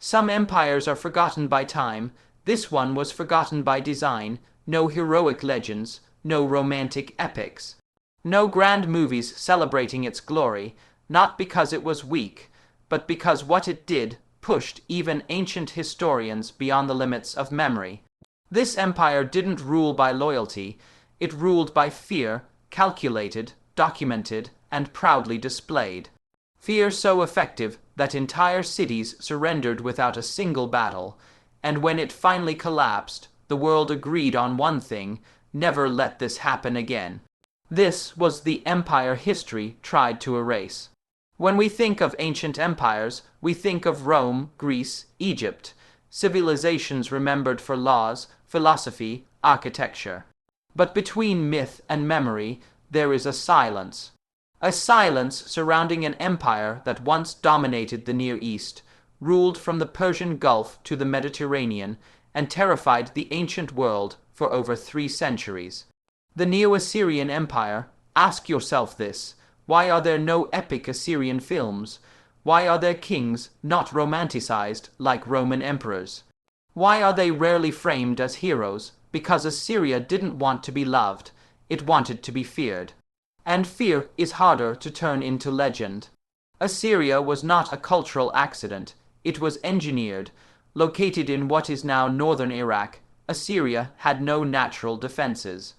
Some empires are forgotten by time. This one was forgotten by design. No heroic legends, no romantic epics. No grand movies celebrating its glory, not because it was weak, but because what it did pushed even ancient historians beyond the limits of memory. This empire didn't rule by loyalty, it ruled by fear, calculated, documented, and proudly displayed. Fear so effective that entire cities surrendered without a single battle, and when it finally collapsed, the world agreed on one thing: never let this happen again. This was the empire history tried to erase. When we think of ancient empires, we think of Rome, Greece, Egypt, civilizations remembered for laws, philosophy, architecture. But between myth and memory, there is a silence. A silence surrounding an empire that once dominated the Near East, ruled from the Persian Gulf to the Mediterranean, and terrified the ancient world for over 3 centuries. The Neo-Assyrian Empire. Ask yourself this: why are there no epic Assyrian films? Why are their kings not romanticized like Roman emperors? Why are they rarely framed as heroes? Because Assyria didn't want to be loved, it wanted to be feared. And fear is harder to turn into legend. Assyria was not a cultural accident, it was engineered. Located in what is now northern Iraq, Assyria had no natural defenses.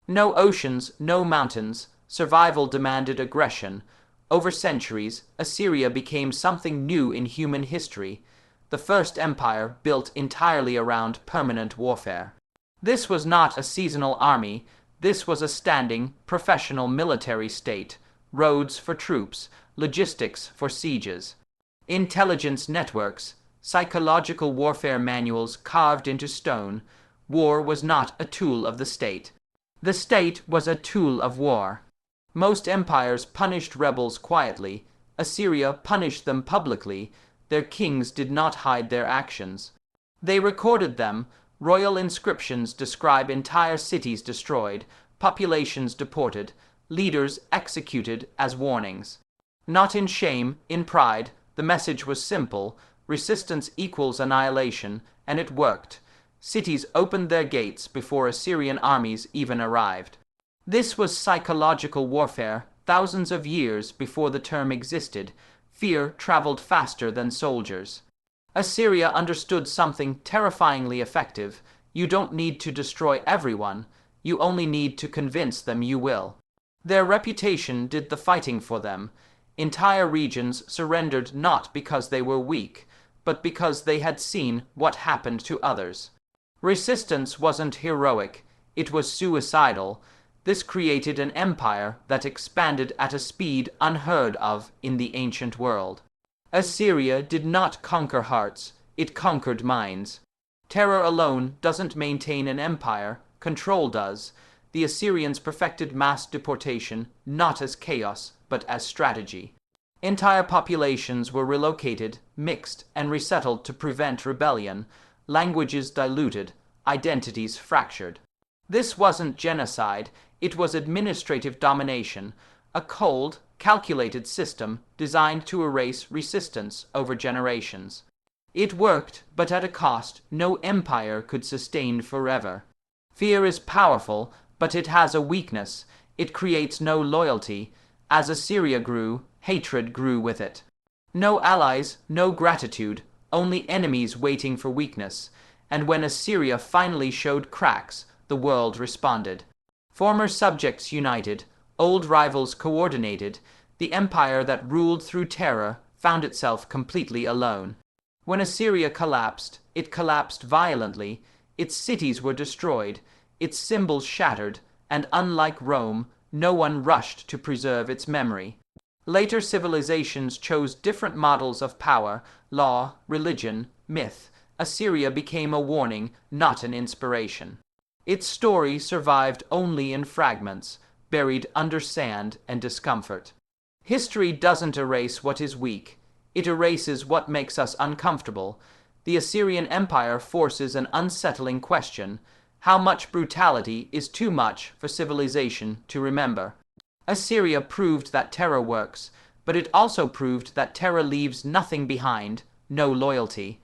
No oceans, no mountains. Survival demanded aggression. Over centuries, Assyria became something new in human history, the first empire built entirely around permanent warfare. This was not a seasonal army, this was a standing, professional military state: roads for troops, logistics for sieges, intelligence networks, psychological warfare manuals carved into stone. War was not a tool of the state. The state was a tool of war. Most empires punished rebels quietly. Assyria punished them publicly. Their kings did not hide their actions. They recorded them. Royal inscriptions describe entire cities destroyed, populations deported, leaders executed as warnings. Not in shame, in pride. The message was simple: resistance equals annihilation, and it worked. Cities opened their gates before Assyrian armies even arrived. This was psychological warfare, thousands of years before the term existed. Fear traveled faster than soldiers. Assyria understood something terrifyingly effective: you don't need to destroy everyone, you only need to convince them you will. Their reputation did the fighting for them. Entire regions surrendered not because they were weak, but because they had seen what happened to others. Resistance wasn't heroic, it was suicidal. This created an empire that expanded at a speed unheard of in the ancient world. Assyria did not conquer hearts, it conquered minds. Terror alone doesn't maintain an empire, control does. The Assyrians perfected mass deportation not as chaos, but as strategy. Entire populations were relocated, mixed, and resettled to prevent rebellion. Languages diluted, identities fractured. This wasn't genocide, it was administrative domination, a cold, calculated system designed to erase resistance over generations. It worked, but at a cost no empire could sustain forever. Fear is powerful, but it has a weakness: it creates no loyalty. As Assyria grew, hatred grew with it. No allies, no gratitude, only enemies waiting for weakness. And when Assyria finally showed cracks, the world responded. Former subjects united, old rivals coordinated. The empire that ruled through terror found itself completely alone. When Assyria collapsed, it collapsed violently. Its cities were destroyed, its symbols shattered, and unlike Rome, no one rushed to preserve its memory. Later civilizations chose different models of power: law, religion, myth. Assyria became a warning, not an inspiration. Its story survived only in fragments, buried under sand and discomfort. History doesn't erase what is weak. It erases what makes us uncomfortable. The Assyrian Empire forces an unsettling question: how much brutality is too much for civilization to remember? Assyria proved that terror works, but it also proved that terror leaves nothing behind: no loyalty.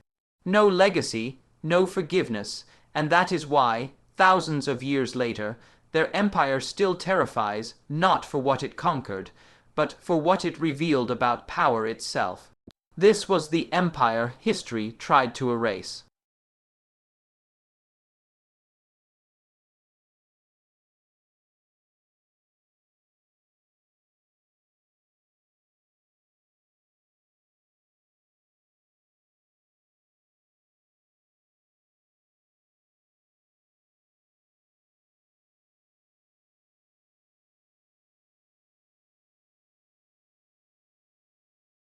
No legacy, no forgiveness, and that is why, thousands of years later, their empire still terrifies, not for what it conquered, but for what it revealed about power itself. This was the empire history tried to erase.